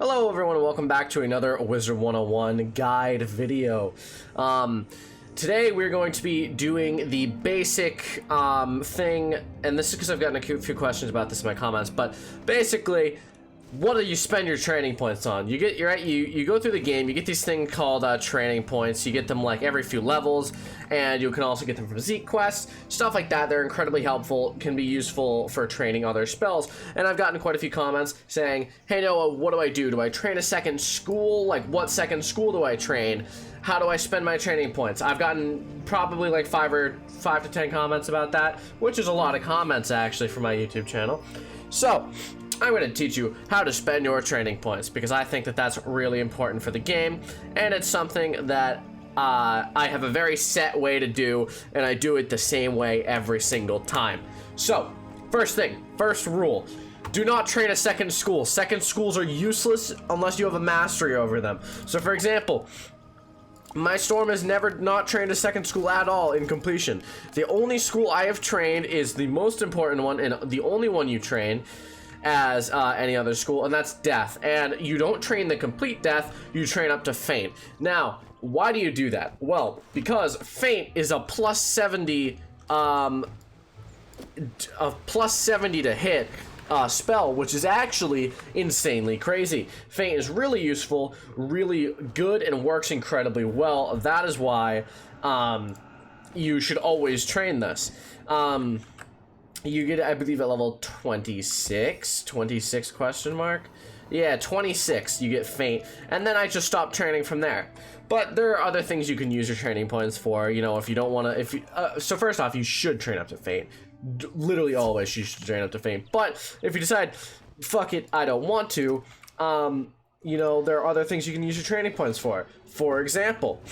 Hello everyone and welcome back to another Wizard101 guide video. Today we're going to be doing the basic thing, and this is because I've gotten a few questions about this in my comments, but basically, what do you spend your training points on? You go through the game, you get these things called training points. You get them like every few levels, and you can also get them from Zeke quests, stuff like that. They're incredibly helpful, can be useful for training other spells. And I've gotten quite a few comments saying, hey Noah, what do I do? Do I train a second school? Like, what second school do I train? How do I spend my training points? I've gotten probably like 5 to 10 comments about that, which is a lot of comments actually for my YouTube channel. So I'm going to teach you how to spend your training points because I think that that's really important for the game, and it's something that I have a very set way to do, and I do it the same way every single time. So, first rule, do not train a second school. Second schools are useless unless you have a mastery over them. So for example, my Storm has never not trained a second school at all in completion. The only school I have trained is the most important one, and the only one you train as any other school, and that's Death. And you don't train the complete Death, you train up to Feint. Now, why do you do that? Well, because Feint is a plus 70 to hit spell, which is actually insanely crazy. Feint is really useful, really good, and works incredibly well. That is why you should always train this. You get, I believe, at level 26 question mark. Yeah, 26, you get Feint, and then I just stop training from there. But there are other things you can use your training points for, you know, if you don't want to, so first off, you should train up to Feint. Literally always you should train up to Feint. But if you decide, fuck it, I don't want to, you know, there are other things you can use your training points for. For example,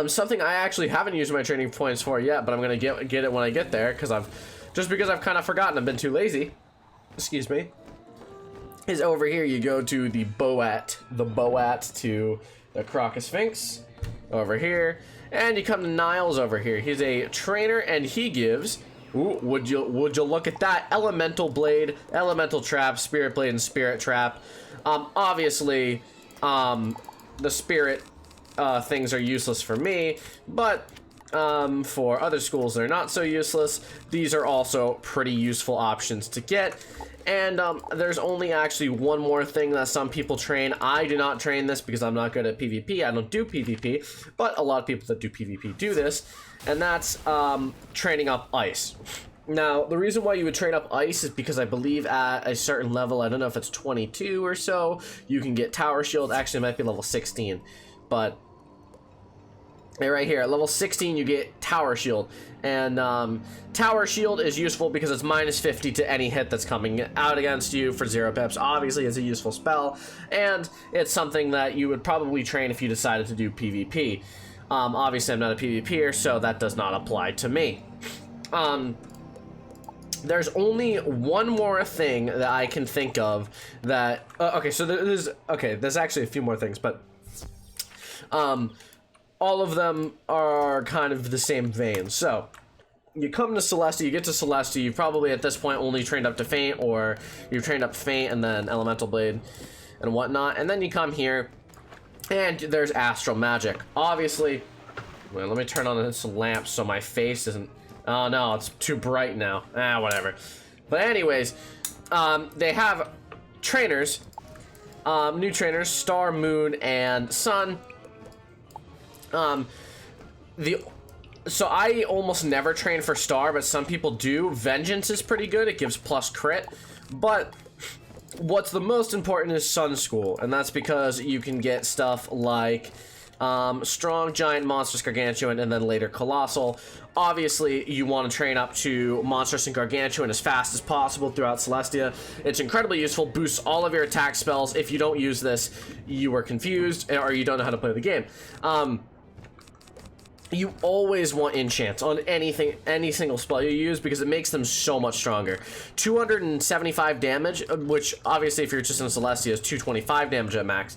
something I actually haven't used my training points for yet, but I'm gonna get it when I get there, because I've kind of forgotten, I've been too lazy, excuse me, is over here. You go to the Boat to the Crocus Sphinx over here, and you come to Niles over here. He's a trainer, and he gives, ooh, would you look at that, Elemental Blade, Elemental Trap, Spirit Blade, and Spirit Trap. Obviously, the Spirit things are useless for me, but for other schools they're not so useless. These are also pretty useful options to get. And there's only actually one more thing that some people train. I do not train this because I'm not good at PvP. I don't do PvP, but a lot of people that do PvP do this, and that's training up ice. Now, the reason why you would train up ice is because I believe at a certain level, I don't know if it's 22 or so, you can get Tower Shield. Actually, it might be level 16, but right here at level 16 you get Tower Shield, and Tower Shield is useful because it's minus 50 to any hit that's coming out against you for 0 pips. Obviously it's a useful spell, and it's something that you would probably train if you decided to do PvP. Obviously I'm not a PvPer, so that does not apply to me. There's only one more thing that I can think of that okay, so there's actually a few more things, but all of them are kind of the same vein. So you come to Celestia, you get to Celestia, you've probably at this point only trained up to Feint, or you've trained up to Feint and then Elemental Blade and whatnot, and then you come here and there's Astral Magic. Obviously, well, let me turn on this lamp so my face isn't, oh no, it's too bright now, whatever. But anyways, they have trainers, new trainers, Star, Moon, and Sun. So I almost never train for Star, but some people do. Vengeance is pretty good, it gives plus crit, but what's the most important is Sun School, and that's because you can get stuff like Strong, Giant, Monstrous, Gargantuan, and then later Colossal. Obviously, you want to train up to Monstrous and Gargantuan as fast as possible throughout Celestia. It's incredibly useful, boosts all of your attack spells. If you don't use this, you are confused, or you don't know how to play the game. You always want enchants on anything, any single spell you use, because it makes them so much stronger. 275 damage, which obviously if you're just in Celestia is 225 damage at max.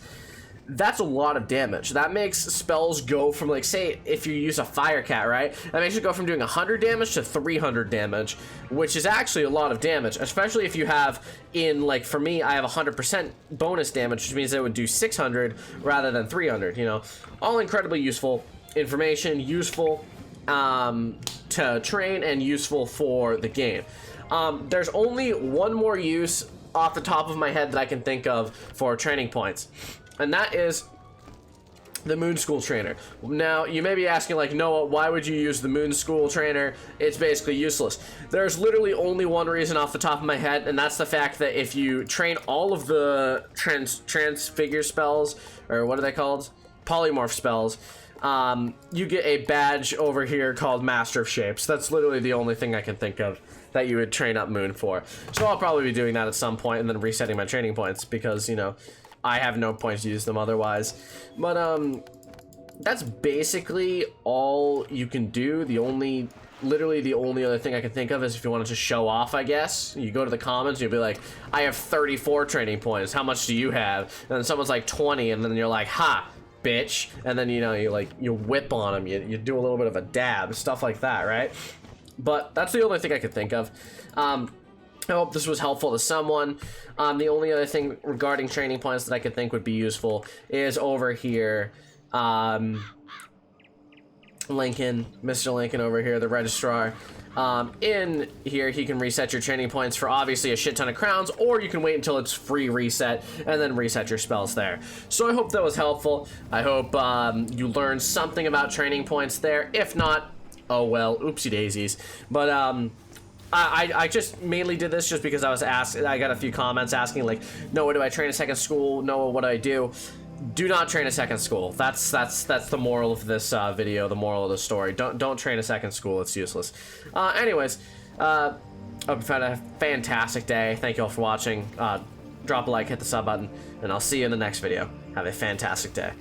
that's a lot of damage. That makes spells go from, like, say if you use a fire cat, right, that makes it go from doing 100 damage to 300 damage, which is actually a lot of damage, especially if you have, in, like, for me, I have 100% bonus damage, which means it would do 600 rather than 300, you know. All incredibly useful information, useful to train, and useful for the game. There's only one more use off the top of my head that I can think of for training points, and that is the Moon School Trainer. Now, you may be asking, like, Noah, why would you use the Moon School Trainer? It's basically useless. There's literally only one reason off the top of my head, and that's the fact that if you train all of the transfigure spells, or what are they called? Polymorph spells, you get a badge over here called Master of Shapes. That's literally the only thing I can think of that you would train up Moon for. So I'll probably be doing that at some point and then resetting my training points because, you know, I have no points to use them otherwise. But that's basically all you can do. Literally the only other thing I can think of is if you wanted to show off, I guess. You go to the comments and you'll be like, I have 34 training points. How much do you have? And then someone's like 20, and then you're like, ha, bitch. And then, you know, you whip on them. You do a little bit of a dab, stuff like that, right? But that's the only thing I could think of. I hope this was helpful to someone. The only other thing regarding training points that I could think would be useful is over here. Lincoln, Mr. Lincoln over here, the registrar. In here, he can reset your training points for obviously a shit ton of crowns, or you can wait until it's free reset and then reset your spells there. So I hope that was helpful. I hope you learned something about training points there. If not, oh well, oopsie daisies. But I just mainly did this just because I was asked. I got a few comments asking, like, Noah, do I train a second school? Noah, what do I do? Do not train a second school. That's the moral of this video, the moral of the story. Don't train a second school. It's useless. Anyways, hope you had a fantastic day. Thank you all for watching. Drop a like, hit the sub button, and I'll see you in the next video. Have a fantastic day.